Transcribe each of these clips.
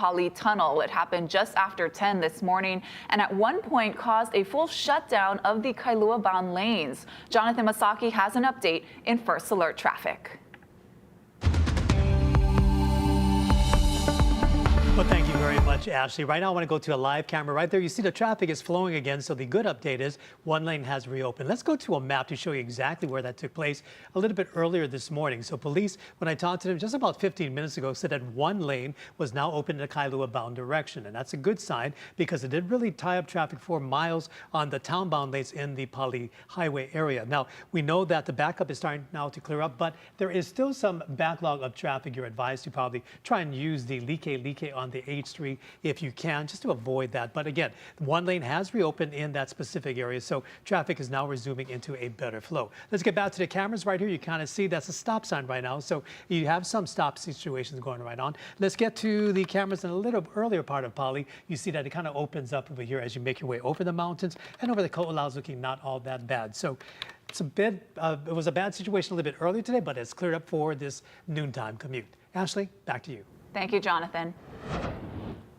Pali tunnel. It happened just after 10 this morning and at one point caused a full shutdown of the Kailua-bound lanes. Jonathan Masaki has an update in First Alert Traffic. Well, thank you very much, Ashley. Right now, I want to go to a live camera. Right there, you see the traffic is flowing again. So the good update is one lane has reopened. Let's go to a map to show you exactly where that took place a little bit earlier this morning. So police, when I talked to them just about 15 minutes ago, said that one lane was now open in the Kailua-bound direction. And that's a good sign because it did really tie up traffic for miles on the town-bound lanes in the Pali highway area. Now, we know that the backup is starting now to clear up, but there is still some backlog of traffic. You're advised to probably try and use the Like on the H3 if you can, just to avoid that. But again, one lane has reopened in that specific area, so traffic is now resuming into a better flow. Let's get back to the cameras right here. You kind of see that's a stop sign right now, so you have some stop situations going right on. Let's get to the cameras in a little earlier part of Pali. You see that it kind of opens up over here as you make your way over the mountains and over the Ko'olau's looking not all that bad. So it's a bit, it was a bad situation a little bit earlier today, but it's cleared up for this noontime commute. Ashley, back to you. Thank you, Jonathan.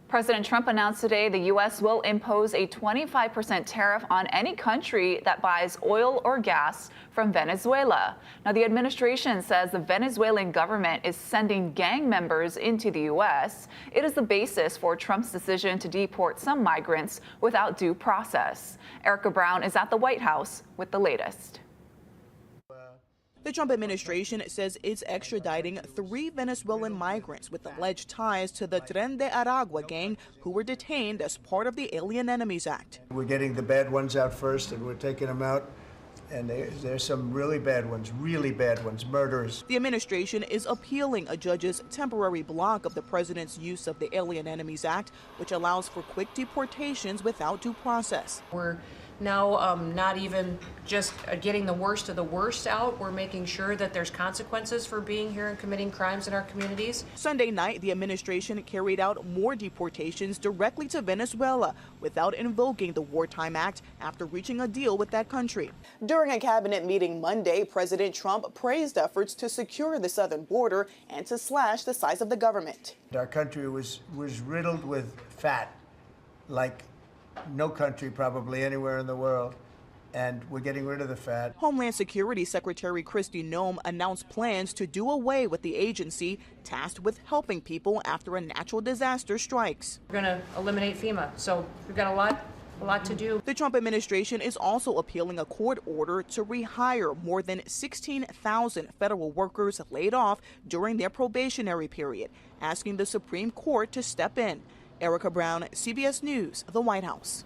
President Trump announced today the U.S. will impose a 25% tariff on any country that buys oil or gas from Venezuela. Now, the administration says the Venezuelan government is sending gang members into the U.S. It is the basis for Trump's decision to deport some migrants without due process. Erica Brown is at the White House with the latest. The Trump administration says it's extraditing 3 Venezuelan migrants with alleged ties to the Tren de Aragua gang who were detained as part of the Alien Enemies Act. We're getting the bad ones out first, and we're taking them out. And there's some really bad ones, murderers. The administration is appealing a judge's temporary block of the president's use of the Alien Enemies Act, which allows for quick deportations without due process. We're now not even just getting the worst of the worst out. We're making sure that there's consequences for being here and committing crimes in our communities. Sunday night, the administration carried out more deportations directly to Venezuela without invoking the Wartime Act after reaching a deal with that country. During a cabinet meeting Monday, President Trump praised efforts to secure the southern border and to slash the size of the government. Our country was riddled with fat, like no country probably anywhere in the world, and we're getting rid of the fat. Homeland Security Secretary Kristi Noem announced plans to do away with the agency tasked with helping people after a natural disaster strikes. We're going to eliminate FEMA, so we've got a lot to do. The Trump administration is also appealing a court order to rehire more than 16,000 federal workers laid off during their probationary period, asking the Supreme Court to step in. Erica Brown, CBS News, the White House.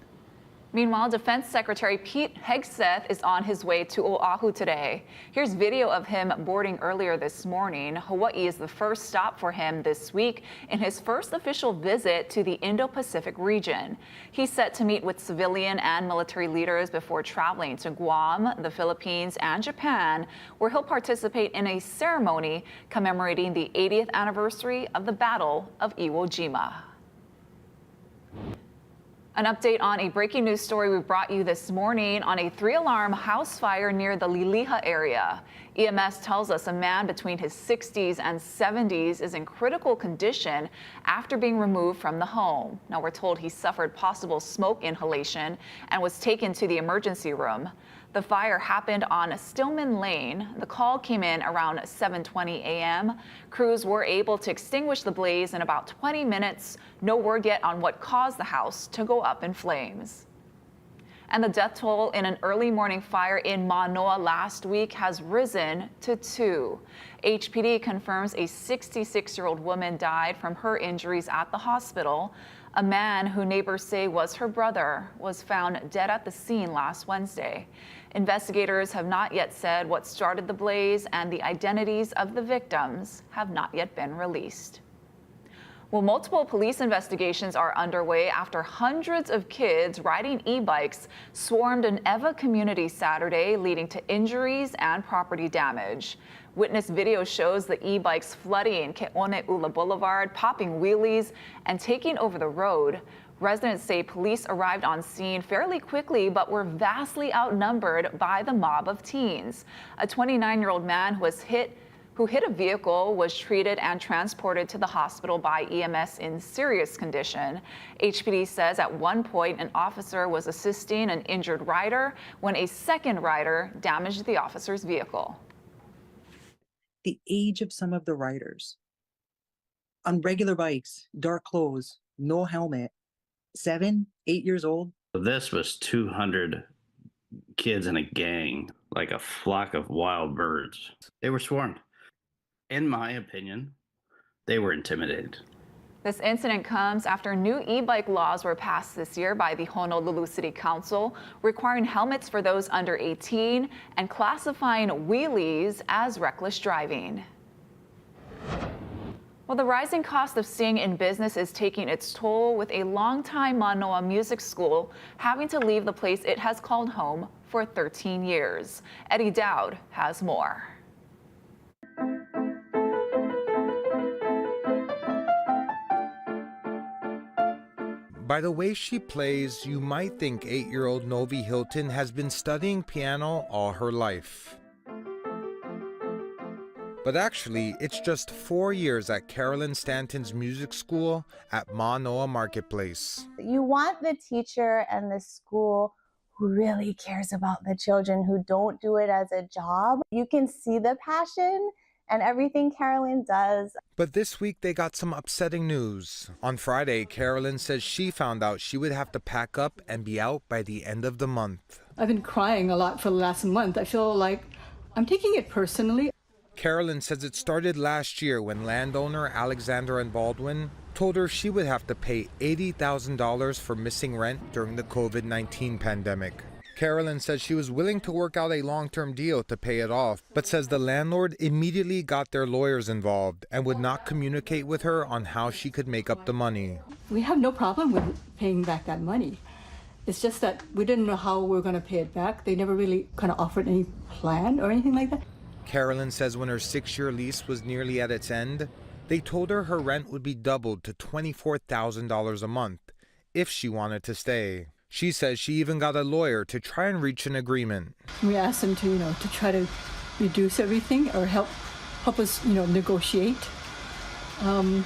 Meanwhile, Defense Secretary Pete Hegseth is on his way to Oahu today. Here's video of him boarding earlier this morning. Hawaii is the first stop for him this week in his first official visit to the Indo-Pacific region. He's set to meet with civilian and military leaders before traveling to Guam, the Philippines, and Japan, where he'll participate in a ceremony commemorating the 80th anniversary of the Battle of Iwo Jima. An update on a breaking news story we brought you this morning on a 3-alarm house fire near the Liliha area. EMS tells us a man between his 60s and 70s is in critical condition after being removed from the home. Now, we're told he suffered possible smoke inhalation and was taken to the emergency room. The fire happened on Stillman Lane. The call came in around 7:20 a.m. Crews were able to extinguish the blaze in about 20 minutes. No word yet on what caused the house to go up in flames. And the death toll in an early morning fire in Manoa last week has risen to 2. HPD confirms a 66-year-old woman died from her injuries at the hospital. A man who neighbors say was her brother was found dead at the scene last Wednesday. Investigators have not yet said what started the blaze, and the identities of the victims have not yet been released. Well, multiple police investigations are underway after hundreds of kids riding e-bikes swarmed an Ewa community Saturday, leading to injuries and property damage. Witness video shows the e-bikes flooding Ke'one'ula Boulevard, popping wheelies, and taking over the road. Residents say police arrived on scene fairly quickly, but were vastly outnumbered by the mob of teens. A 29-year-old man who who hit a vehicle was treated and transported to the hospital by EMS in serious condition. HPD says at one point an officer was assisting an injured rider when a second rider damaged the officer's vehicle. The age of some of the riders on regular bikes, dark clothes, no helmet, 7, 8 years old. This was 200 kids in a gang, like a flock of wild birds. They were swarmed. In my opinion, they were intimidated. This incident comes after new e-bike laws were passed this year by the Honolulu City Council, requiring helmets for those under 18 and classifying wheelies as reckless driving. Well, the rising cost of staying in business is taking its toll, with a longtime Manoa music school having to leave the place it has called home for 13 years. Eddie Dowd has more. By the way she plays, you might think 8-year-old Novi Hilton has been studying piano all her life. But actually, it's just 4 years at Carolyn Stanton's music school at Manoa Marketplace. You want the teacher and the school who really cares about the children, who don't do it as a job. You can see the passion and everything Carolyn does. But this week they got some upsetting news. On Friday, Carolyn says she found out she would have to pack up and be out by the end of the month. I've been crying a lot for the last month. I feel like I'm taking it personally. Carolyn says it started last year when landowner Alexander and Baldwin told her she would have to pay $80,000 for missing rent during the COVID-19 pandemic. Carolyn says she was willing to work out a long-term deal to pay it off, but says the landlord immediately got their lawyers involved and would not communicate with her on how she could make up the money. We have no problem with paying back that money. It's just that we didn't know how we were going to pay it back. They never really kind of offered any plan or anything like that. Carolyn says when her 6-year lease was nearly at its end, they told her her rent would be doubled to $24,000 a month if she wanted to stay. She says she even got a lawyer to try and reach an agreement. We asked them to try to reduce everything or help us, negotiate. And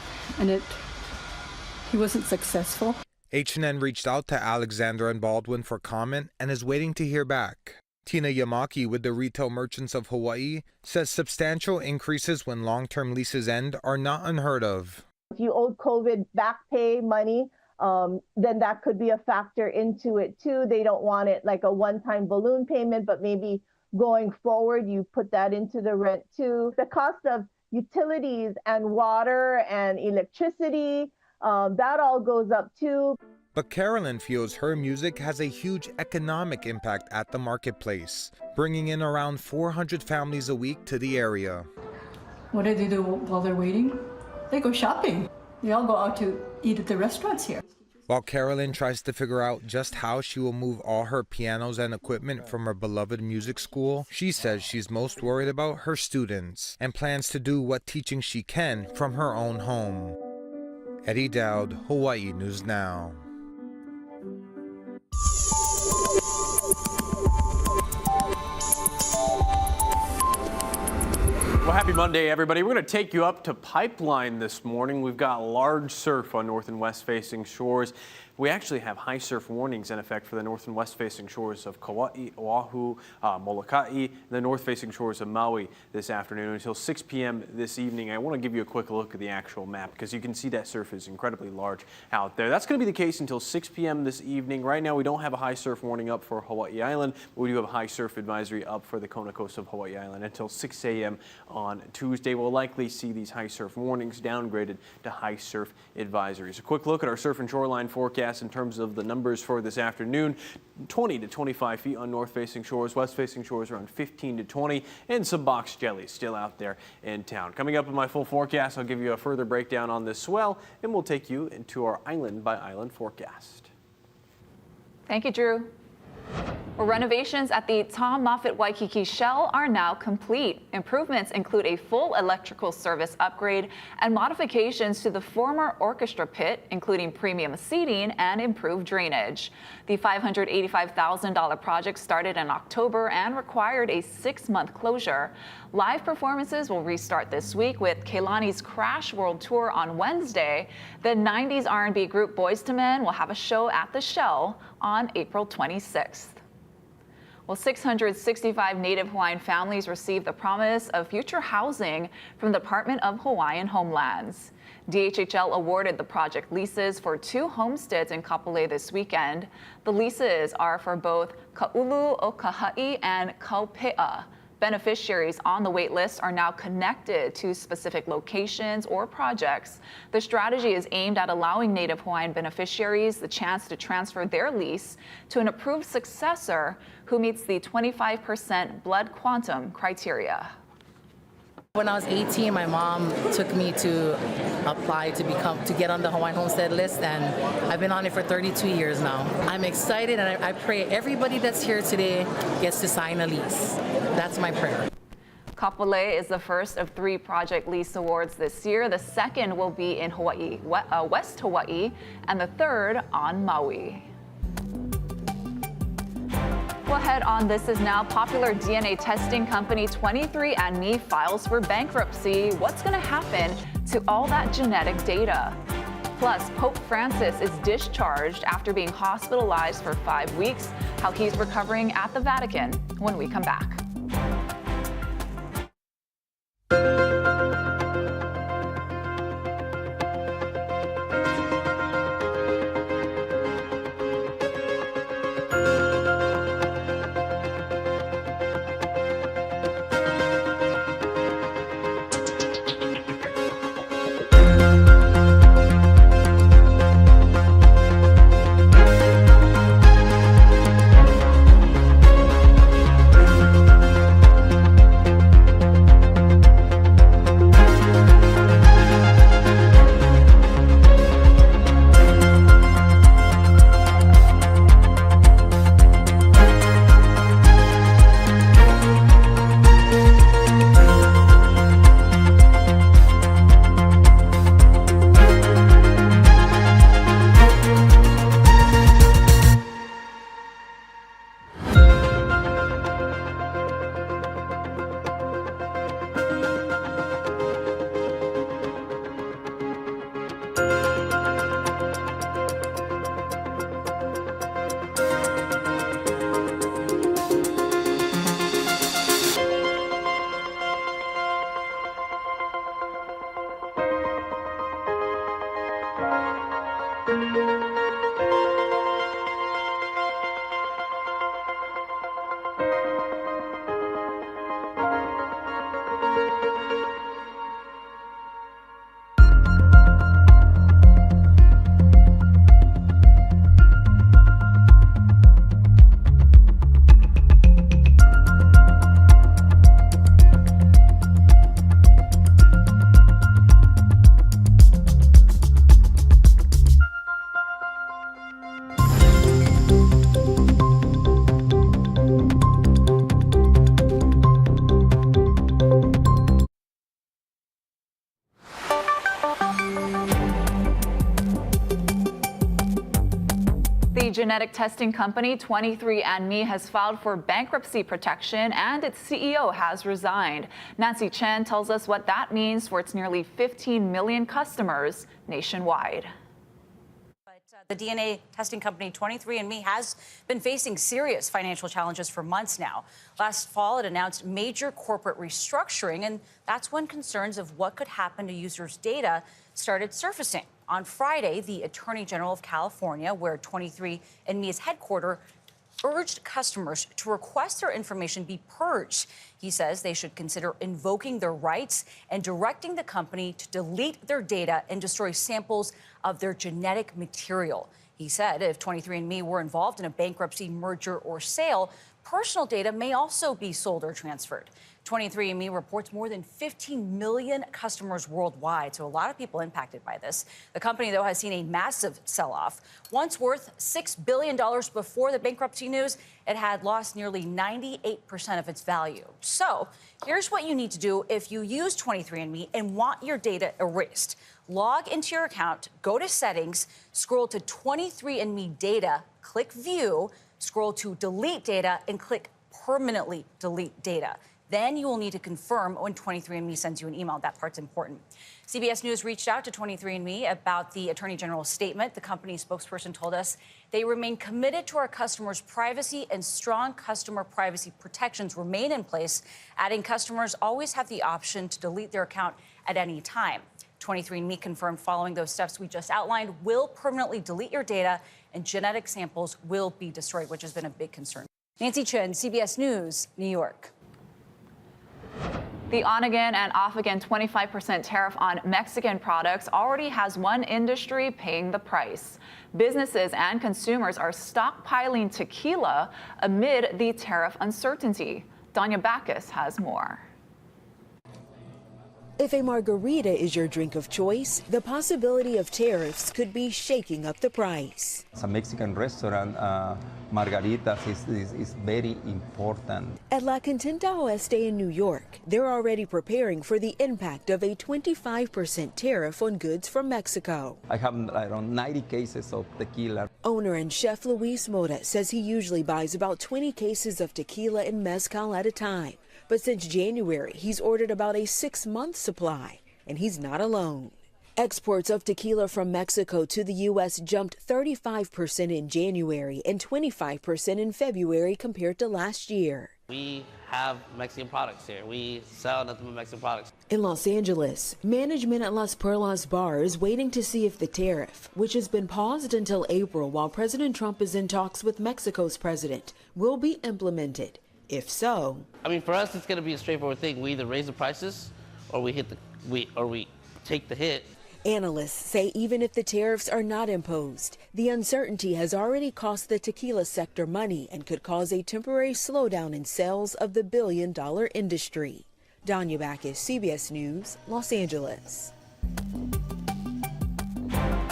he wasn't successful. H&N reached out to Alexander and Baldwin for comment and is waiting to hear back. Tina Yamaki with the Retail Merchants of Hawaii says substantial increases when long-term leases end are not unheard of. If you owed COVID back pay money, then that could be a factor into it too. They don't want it like a one-time balloon payment, but maybe going forward, you put that into the rent too. The cost of utilities and water and electricity, that all goes up too. But Carolyn feels her music has a huge economic impact at the marketplace, bringing in around 400 families a week to the area. What do they do while they're waiting? They go shopping. They all go out to eat at the restaurants here. While Carolyn tries to figure out just how she will move all her pianos and equipment from her beloved music school, she says she's most worried about her students and plans to do what teaching she can from her own home. Eddie Dowd, Hawaii News Now. Well, happy Monday, everybody. We're going to take you up to Pipeline this morning. We've got large surf on north and west facing shores. We actually have high surf warnings in effect for the north and west facing shores of Kauai, Oahu, Molokai, and the north facing shores of Maui this afternoon until 6 p.m. this evening. I want to give you a quick look at the actual map because you can see that surf is incredibly large out there. That's going to be the case until 6 p.m. this evening. Right now, we don't have a high surf warning up for Hawaii Island, but we do have a high surf advisory up for the Kona coast of Hawaii Island until 6 a.m. on Tuesday. We'll likely see these high surf warnings downgraded to high surf advisories. A quick look at our surf and shoreline forecast in terms of the numbers for this afternoon. 20 to 25 feet on north facing shores, west facing shores around 15 to 20, and some box jelly still out there in town. Coming up in my full forecast, I'll give you a further breakdown on this swell, and we'll take you into our island by island forecast. Thank you, Drew. Well, renovations at the Tom Moffett Waikiki Shell are now complete. Improvements include a full electrical service upgrade and modifications to the former orchestra pit, including premium seating and improved drainage. The $585,000 project started in October and required a 6-month closure. Live performances will restart this week with Kehlani's Crash World Tour on Wednesday. The 90s R&B group Boyz II Men will have a show at the Shell on April 26th. Well, 665 Native Hawaiian families received the promise of future housing from the Department of Hawaiian Homelands. DHHL awarded the project leases for 2 homesteads in Kapolei this weekend. The leases are for both Ka'ulu o Kaha'i and Kaupe'a. Beneficiaries on the wait list are now connected to specific locations or projects. The strategy is aimed at allowing Native Hawaiian beneficiaries the chance to transfer their lease to an approved successor who meets the 25% blood quantum criteria. When I was 18, my mom took me to apply to get on the Hawaiian Homestead list, and I've been on it for 32 years now. I'm excited, and I pray everybody that's here today gets to sign a lease. That's my prayer. Kapolei is the first of 3 project lease awards this year. The second will be in Hawaii, West Hawaii, and the third on Maui. Well, ahead on This Is Now, popular DNA testing company 23andMe files for bankruptcy. What's going to happen to all that genetic data? Plus, Pope Francis is discharged after being hospitalized for 5 weeks. How he's recovering at the Vatican when we come back. The genetic testing company 23andMe has filed for bankruptcy protection, and its CEO has resigned. Nancy Chen tells us what that means for its nearly 15 million customers nationwide. The DNA testing company 23andMe has been facing serious financial challenges for months now. Last fall, it announced major corporate restructuring, and that's when concerns of what could happen to users' data started surfacing. On Friday, the Attorney General of California, where 23andMe is headquartered, urged customers to request their information be purged. He says they should consider invoking their rights and directing the company to delete their data and destroy samples of their genetic material. He said if 23andMe were involved in a bankruptcy, merger, or sale, personal data may also be sold or transferred. 23andMe reports more than 15 million customers worldwide, so a lot of people impacted by this. The company, though, has seen a massive sell-off. Once worth $6 billion before the bankruptcy news, it had lost nearly 98% of its value. So here's what you need to do if you use 23andMe and want your data erased. Log into your account, go to Settings, scroll to 23andMe Data, click View, scroll to Delete Data, and click Permanently Delete Data. Then you will need to confirm when 23andMe sends you an email. That part's important. CBS News reached out to 23andMe about the Attorney General's statement. The company's spokesperson told us they remain committed to our customers' privacy and strong customer privacy protections remain in place, adding customers always have the option to delete their account at any time. 23andMe confirmed following those steps we just outlined will permanently delete your data and genetic samples will be destroyed, which has been a big concern. Nancy Chen, CBS News, New York. The on-again and off-again 25% tariff on Mexican products already has one industry paying the price. Businesses and consumers are stockpiling tequila amid the tariff uncertainty. Danya Backus has more. If a margarita is your drink of choice, the possibility of tariffs could be shaking up the price. As a Mexican restaurant, margaritas is very important. At La Contenta Oeste in New York, they're already preparing for the impact of a 25% tariff on goods from Mexico. I have around 90 cases of tequila. Owner and chef Luis Mora says he usually buys about 20 cases of tequila and mezcal at a time. But since January, he's ordered about a 6-month supply, and he's not alone. Exports of tequila from Mexico to the U.S. jumped 35% in January and 25% in February compared to last year. We have Mexican products here. We sell nothing but Mexican products. In Los Angeles, management at Las Perlas Bar is waiting to see if the tariff, which has been paused until April while President Trump is in talks with Mexico's president, will be implemented. If so, I mean, for us, it's going to be a straightforward thing. We either raise the prices, or we take the hit. Analysts say even if the tariffs are not imposed, the uncertainty has already cost the tequila sector money and could cause a temporary slowdown in sales of the billion-dollar industry. Danya Backus, CBS News, Los Angeles.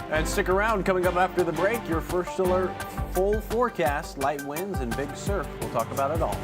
And stick around. Coming up after the break, your first alert, full forecast, light winds and big surf. We'll talk about it all.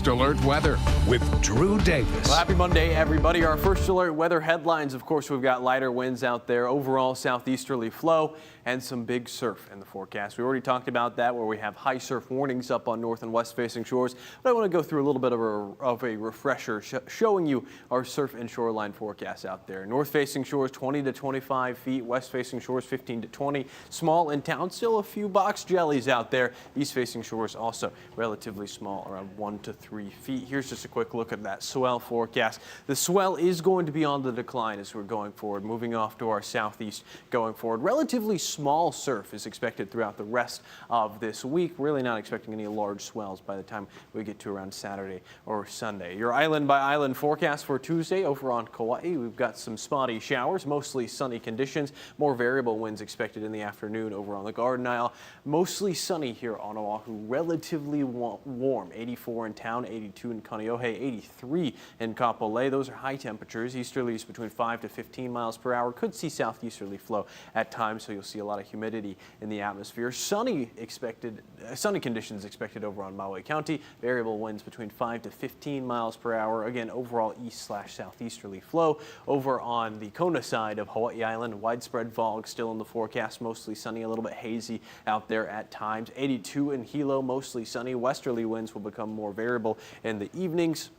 First Alert Weather with Drew Davis. Well, happy Monday, everybody. Our First Alert weather headlines, of course, we've got lighter winds out there, overall southeasterly flow, and some big surf in the forecast. We already talked about that, where we have high surf warnings up on north and west facing shores. But I want to go through a little bit of a refresher, showing you our surf and shoreline forecasts out there. North facing shores 20 to 25 feet, west facing shores 15 to 20. Small in town, still a few box jellies out there. East facing shores also relatively small, around 1 to 3 feet. Here's just a quick look at that swell forecast. The swell is going to be on the decline as we're going forward, moving off to our southeast going forward. Relatively small surf is expected throughout the rest of this week. Really not expecting any large swells by the time we get to around Saturday or Sunday. Your island by island forecast for Tuesday over on Kauai. We've got some spotty showers, mostly sunny conditions, more variable winds expected in the afternoon over on the Garden Isle. Mostly sunny here on Oahu, relatively warm, 84 in town, 82 in Kaneohe, 83 in Kapolei. Those are high temperatures. Easterlies between 5 to 15 miles per hour. Could see southeasterly flow at times, so you'll see a lot of humidity in the atmosphere. Sunny conditions expected over on Maui County. Variable winds between 5 to 15 miles per hour. Again, overall east/southeasterly flow. Over on the Kona side of Hawaii Island, widespread fog still in the forecast. Mostly sunny, a little bit hazy out there at times. 82 in Hilo, mostly sunny. Westerly winds will become more variable in the evenings.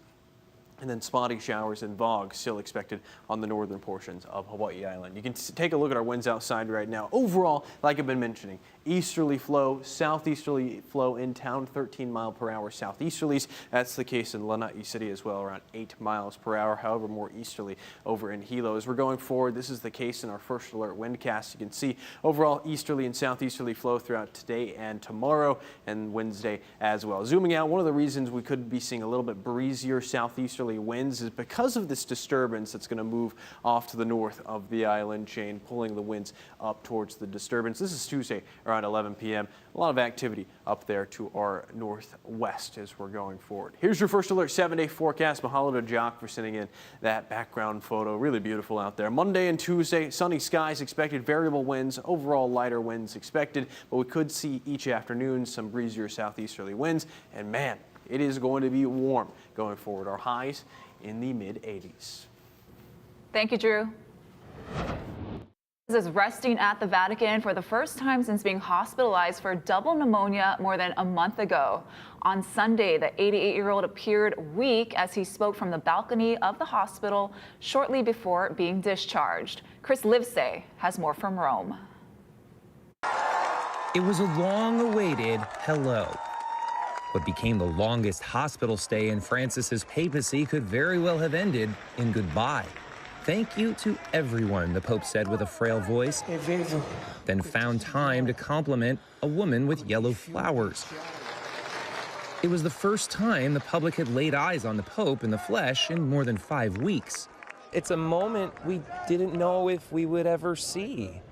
And then spotty showers and fog still expected on the northern portions of Hawaii Island. You can take a look at our winds outside right now. Overall, like I've been mentioning, easterly flow, southeasterly flow in town, 13 mile per hour southeasterlies. That's the case in Lanai City as well, around 8 miles per hour. However, more easterly over in Hilo. As we're going forward, this is the case in our First Alert windcast. You can see overall easterly and southeasterly flow throughout today and tomorrow and Wednesday as well. Zooming out, one of the reasons we could be seeing a little bit breezier southeasterly winds is because of this disturbance that's going to move off to the north of the island chain, pulling the winds up towards the disturbance. This is Tuesday around 11 p.m. A lot of activity up there to our northwest as we're going forward. Here's your First Alert 7-day forecast. Mahalo to Jock for sending in that background photo. Really beautiful out there. Monday and Tuesday, sunny skies expected, variable winds, overall lighter winds expected, but we could see each afternoon some breezier southeasterly winds, and man, it is going to be warm going forward. Our highs in the mid-80s. Thank you, Drew. Is resting at the Vatican for the first time since being hospitalized for double pneumonia more than a month ago. On Sunday, the 88-year-old appeared weak as he spoke from the balcony of the hospital shortly before being discharged. Chris Livesay has more from Rome. It was a long-awaited hello. What became the longest hospital stay in Francis's papacy could very well have ended in goodbye. Thank you to everyone, the Pope said with a frail voice, then found time to compliment a woman with yellow flowers. It was the first time the public had laid eyes on the Pope in the flesh in more than 5 weeks. It's a moment we didn't know if we would ever see.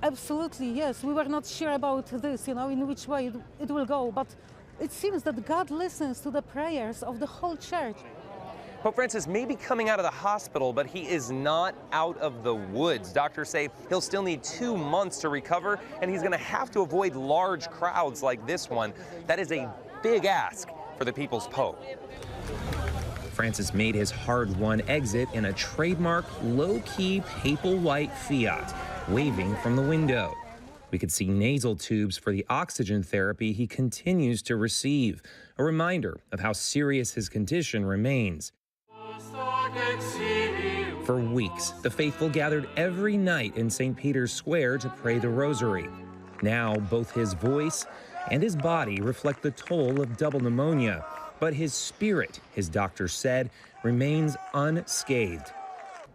Absolutely, yes. We were not sure about this, in which way it will go, but it seems that God listens to the prayers of the whole church. Pope Francis may be coming out of the hospital, but he is not out of the woods. Doctors say he'll still need 2 months to recover, and he's going to have to avoid large crowds like this one. That is a big ask for the people's Pope. Francis made his hard-won exit in a trademark low-key papal white Fiat, waving from the window. We could see nasal tubes for the oxygen therapy he continues to receive, a reminder of how serious his condition remains. For weeks, the faithful gathered every night in St. Peter's Square to pray the rosary. Now, both his voice and his body reflect the toll of double pneumonia, but his spirit, his doctors said, remains unscathed.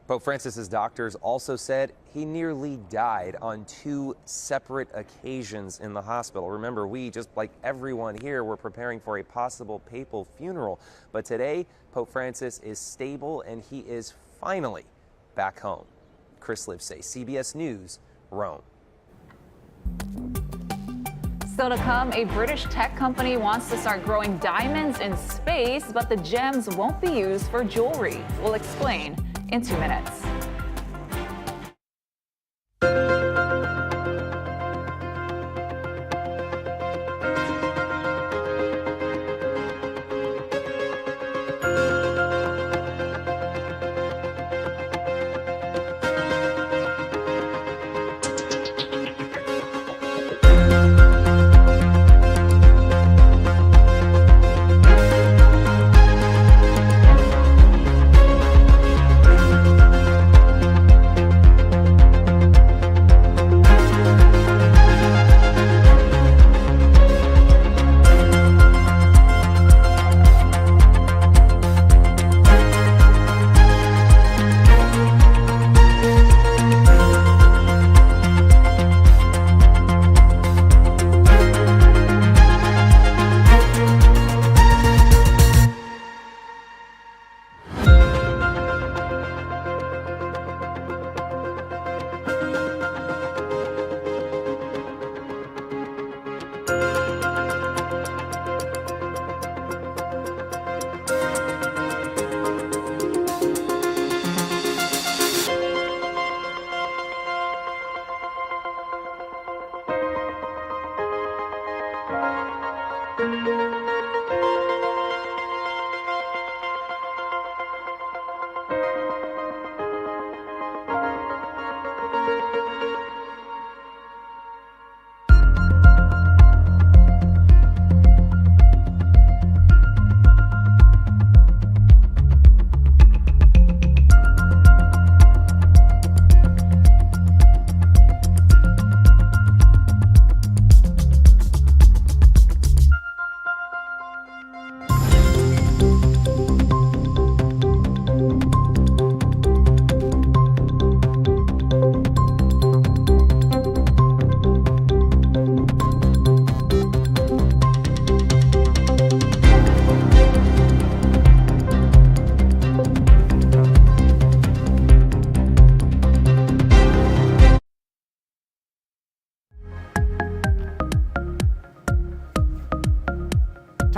Pope Francis's doctors also said he nearly died on 2 separate occasions in the hospital. Remember, we, just like everyone here, were preparing for a possible papal funeral. But today, Pope Francis is stable and he is finally back home. Chris Livesay, CBS News, Rome. Still to come, a British tech company wants to start growing diamonds in space, but the gems won't be used for jewelry. We'll explain in 2 minutes.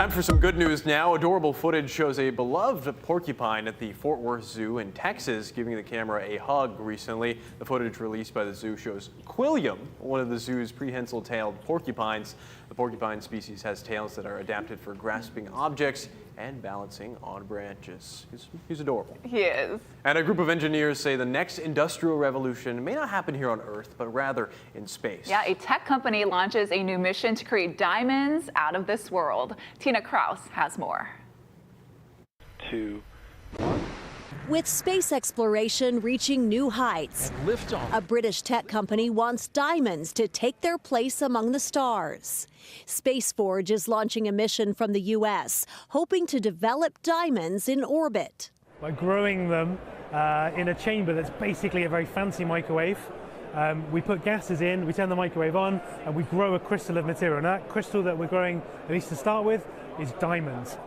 Time for some good news now. Adorable footage shows a beloved porcupine at the Fort Worth Zoo in Texas giving the camera a hug recently. The footage released by the zoo shows Quilliam, one of the zoo's prehensile-tailed porcupines. The porcupine species has tails that are adapted for grasping objects and balancing on branches. He's adorable. He is. And a group of engineers say the next industrial revolution may not happen here on Earth, but rather in space. Yeah, a tech company launches a new mission to create diamonds out of this world. Tina Kraus has more. 2, 1. With space exploration reaching new heights, a British tech company wants diamonds to take their place among the stars. Space Forge is launching a mission from the U.S., hoping to develop diamonds in orbit. By growing them in a chamber that's basically a very fancy microwave. We put gases in, we turn the microwave on, and we grow a crystal of material. And that crystal that we're growing, at least to start with, is diamonds.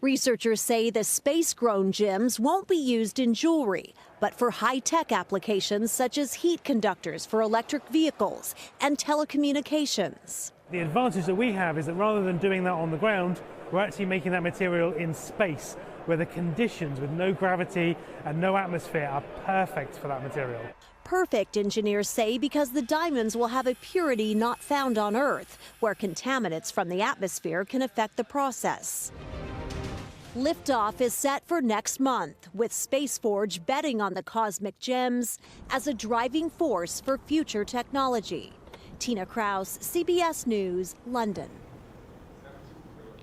Researchers say the space-grown gems won't be used in jewelry, but for high-tech applications such as heat conductors for electric vehicles and telecommunications. The advantage that we have is that rather than doing that on the ground, we're actually making that material in space, where the conditions with no gravity and no atmosphere are perfect for that material. Perfect, engineers say, because the diamonds will have a purity not found on Earth, where contaminants from the atmosphere can affect the process. Liftoff is set for next month, with Space Forge betting on the cosmic gems as a driving force for future technology. Tina Kraus, CBS News, London.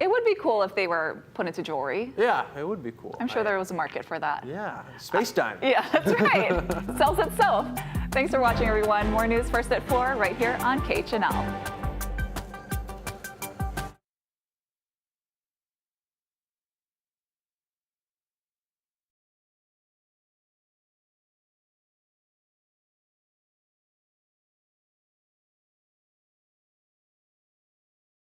It would be cool if they were put into jewelry. Yeah, it would be cool. I'm sure there was a market for that. Yeah, space diamond. Yeah, that's right. Sells itself. Thanks for watching, everyone. More news first at 4 right here on KHNL.